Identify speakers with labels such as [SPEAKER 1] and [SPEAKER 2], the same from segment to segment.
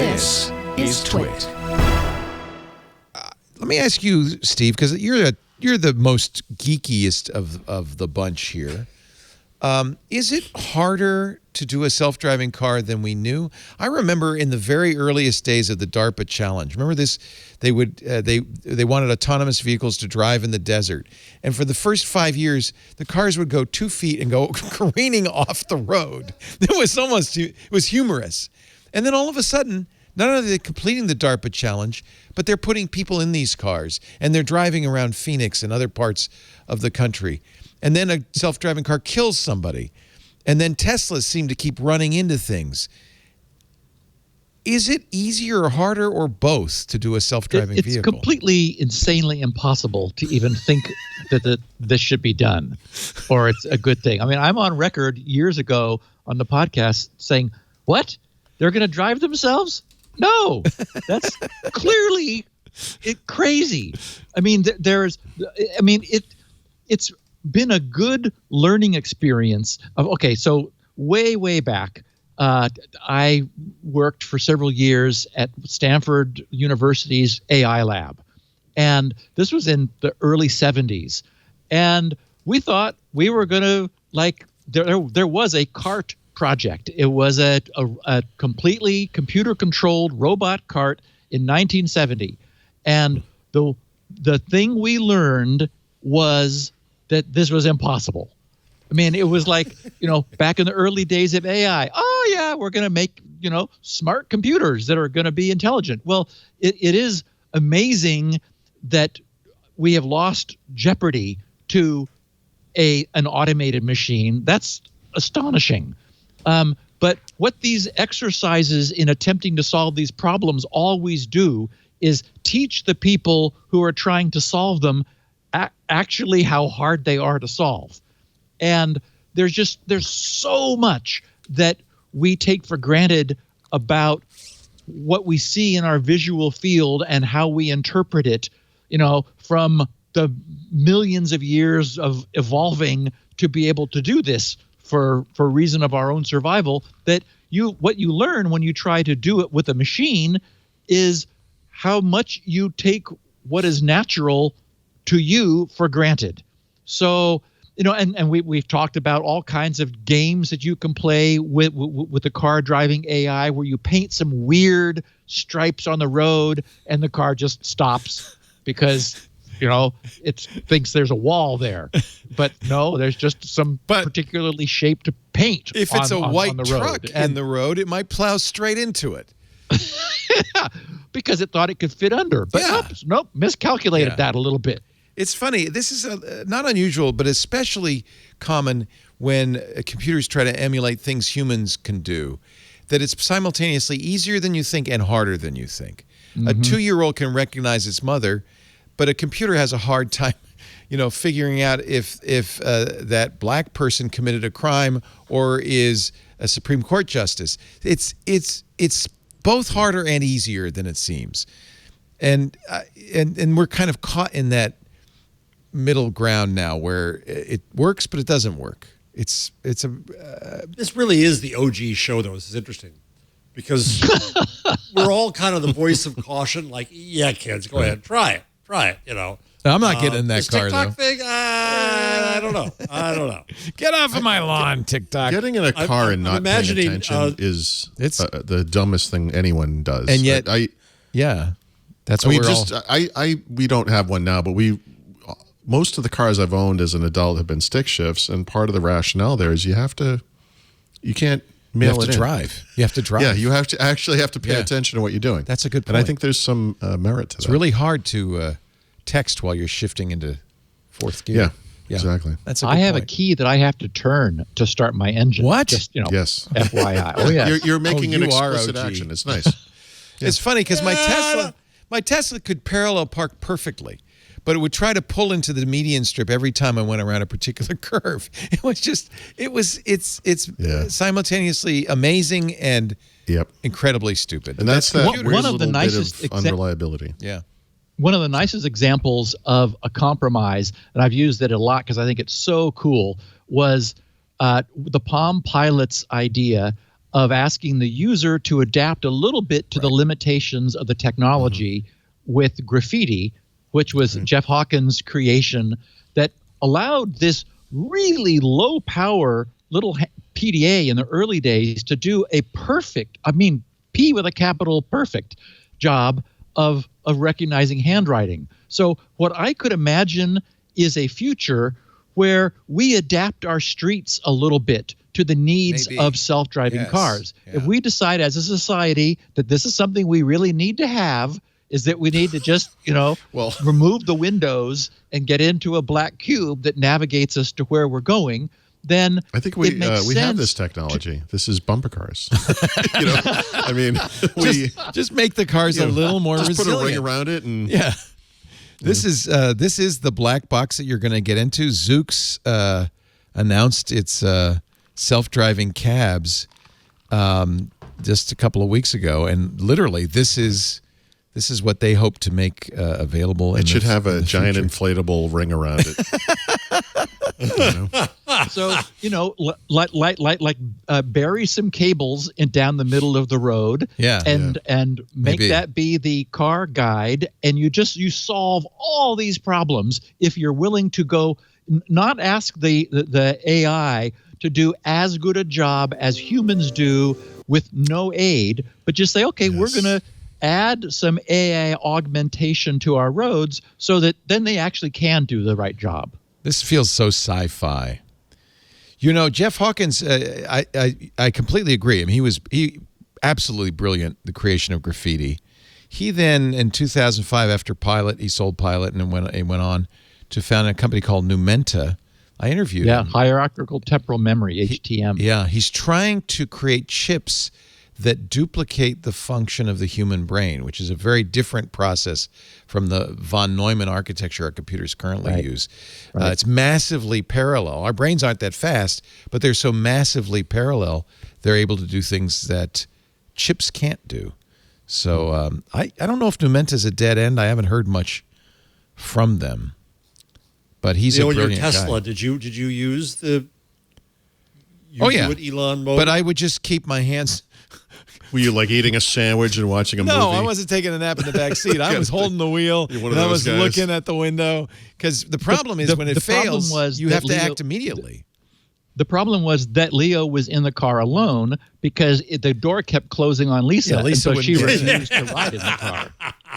[SPEAKER 1] This is TWiT.
[SPEAKER 2] Let me ask you, Steve, because you're the most geekiest of the bunch here. Is it harder to do a self-driving car than we knew? I remember in the very earliest days of the DARPA challenge. Remember this? They wanted autonomous vehicles to drive in the desert, and for the first 5 years, the cars would go 2 feet and go careening off the road. It was humorous, and then all of a sudden, not only are they completing the DARPA challenge, but they're putting people in these cars, and they're driving around Phoenix and other parts of the country. And then a self-driving car kills somebody. And then Teslas seem to keep running into things. Is it easier or harder or both to do a self-driving vehicle?
[SPEAKER 3] It's completely insanely impossible to even think that this should be done or it's a good thing. I mean, I'm on record years ago on the podcast saying, what? They're going to drive themselves? No, that's clearly crazy. I mean, it's been a good learning experience so way back, I worked for several years at Stanford University's AI lab, and this was in the early 70s, and we thought we were going to there was a cart project. It was a completely computer-controlled robot cart in 1970, and the thing we learned was that this was impossible. I mean, it was like, back in the early days of AI, oh yeah, we're going to make, smart computers that are going to be intelligent. Well, it is amazing that we have lost jeopardy to an automated machine. That's astonishing. But what these exercises in attempting to solve these problems always do is teach the people who are trying to solve them actually how hard they are to solve. And there's so much that we take for granted about what we see in our visual field and how we interpret it, from the millions of years of evolving to be able to do this for reason of our own survival, that what you learn when you try to do it with a machine is how much you take what is natural to you for granted. So, and we've talked about all kinds of games that you can play with the car driving AI, where you paint some weird stripes on the road and the car just stops because it thinks there's a wall there. But no, there's just some particularly shaped paint.
[SPEAKER 2] If it's a white truck in the road, it might plow straight into it.
[SPEAKER 3] Yeah, because it thought it could fit under. But nope, miscalculated that a little bit.
[SPEAKER 2] It's funny. This is not unusual, but especially common when computers try to emulate things humans can do, that it's simultaneously easier than you think and harder than you think. Mm-hmm. A 2-year-old can recognize its mother, but a computer has a hard time, figuring out if that black person committed a crime or is a Supreme Court justice. It's both harder and easier than it seems, and we're kind of caught in that middle ground now where it works but it doesn't work. This
[SPEAKER 1] really is the OG show, though. This is interesting because we're all kind of the voice of caution, like, yeah, kids, go ahead, try it. No,
[SPEAKER 2] I'm not getting in that car,
[SPEAKER 1] TikTok
[SPEAKER 2] though.
[SPEAKER 1] Thing, I don't know.
[SPEAKER 2] Get off of my lawn, TikTok.
[SPEAKER 4] Getting in a car and not paying attention is the dumbest thing anyone does.
[SPEAKER 2] And yet, that's what
[SPEAKER 4] we don't have one now, but most of the cars I've owned as an adult have been stick shifts, and part of the rationale there is you can't mail it in.
[SPEAKER 2] You have to drive.
[SPEAKER 4] Yeah, you have to pay attention to what you're doing.
[SPEAKER 2] That's a good point.
[SPEAKER 4] And I think there's some merit to that.
[SPEAKER 2] It's really hard to text while you're shifting into fourth gear.
[SPEAKER 4] Yeah, exactly.
[SPEAKER 2] That's a good
[SPEAKER 3] I have
[SPEAKER 2] point.
[SPEAKER 3] a key that I have to turn to start my engine.
[SPEAKER 2] What?
[SPEAKER 3] Just,
[SPEAKER 4] yes.
[SPEAKER 3] FYI. Oh, yeah.
[SPEAKER 4] You're making an explicit
[SPEAKER 2] OG.
[SPEAKER 4] action. It's nice.
[SPEAKER 2] It's funny because my Tesla could parallel park perfectly, but it would try to pull into the median strip every time I went around a particular curve. It's simultaneously amazing and incredibly stupid.
[SPEAKER 4] And that's that
[SPEAKER 3] one of the nicest
[SPEAKER 4] unreliability.
[SPEAKER 2] Yeah.
[SPEAKER 3] One of the nicest examples of a compromise, and I've used it a lot because I think it's so cool, was the Palm Pilot's idea of asking the user to adapt a little bit to the limitations of the technology with graffiti, which was Jeff Hawkins' creation that allowed this really low power little PDA in the early days to do a perfect, I mean, P with a capital perfect job of recognizing handwriting. So what I could imagine is a future where we adapt our streets a little bit to the needs of self-driving cars. Yeah. If we decide as a society that this is something we really need to have, is that we need to just, remove the windows and get into a black cube that navigates us to where we're going, then
[SPEAKER 4] I think we have this technology. This is bumper cars. I mean,
[SPEAKER 2] just make the cars a little more resilient.
[SPEAKER 4] Put a ring around it and
[SPEAKER 2] This is the black box that you're going to get into. Zoox announced its self-driving cabs just a couple of weeks ago, and literally this is what they hope to make available.
[SPEAKER 4] It should have a giant inflatable ring around it.
[SPEAKER 3] So like bury some cables down the middle of the road, and make that be the car guide, and you solve all these problems if you're willing to go, not ask the AI to do as good a job as humans do with no aid, but just say, okay, we're going to add some AI augmentation to our roads so that then they actually can do the right job.
[SPEAKER 2] This feels so sci-fi. Jeff Hawkins, I completely agree. I mean, he absolutely brilliant, the creation of graffiti. He then, in 2005, after Pilot, he sold Pilot and went on to found a company called Numenta. I interviewed him.
[SPEAKER 3] Hierarchical temporal memory, HTM.
[SPEAKER 2] He's trying to create chips that duplicate the function of the human brain, which is a very different process from the von Neumann architecture our computers currently use. It's massively parallel. Our brains aren't that fast, but they're so massively parallel, they're able to do things that chips can't do. So I don't know if Numenta's a dead end. I haven't heard much from them. But he's a brilliant
[SPEAKER 1] your Tesla,
[SPEAKER 2] guy.
[SPEAKER 1] Did you use the Elon mode?
[SPEAKER 2] But I would just keep my hands.
[SPEAKER 4] Were you like eating a sandwich and watching a movie?
[SPEAKER 2] No, I wasn't taking a nap in the back seat. I was holding the wheel and I was looking at the window, because the problem is when it fails, you have to act immediately.
[SPEAKER 3] The problem was that Leo was in the car alone because the door kept closing on Lisa, and so she refused to ride in the car.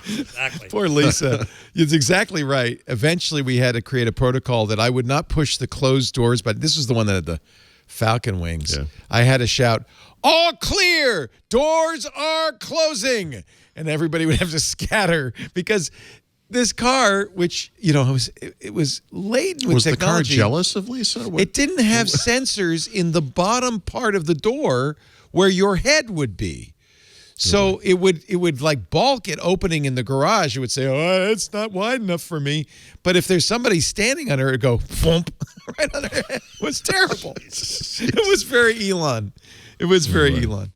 [SPEAKER 1] Exactly.
[SPEAKER 2] Poor Lisa. It's exactly right. Eventually, we had to create a protocol that I would not push the closed doors, but this was the one that had the falcon wings. Yeah. I had to shout, "All clear! Doors are closing!" And everybody would have to scatter because this car, which, it was laden with
[SPEAKER 4] was
[SPEAKER 2] technology.
[SPEAKER 4] The car jealous of Lisa?
[SPEAKER 2] It didn't have sensors in the bottom part of the door where your head would be. So it would like balk at opening in the garage. It would say, "Oh, it's not wide enough for me." But if there's somebody standing on her, it'd go thump right on her head. It was terrible. It was very Elon. It was very Elon.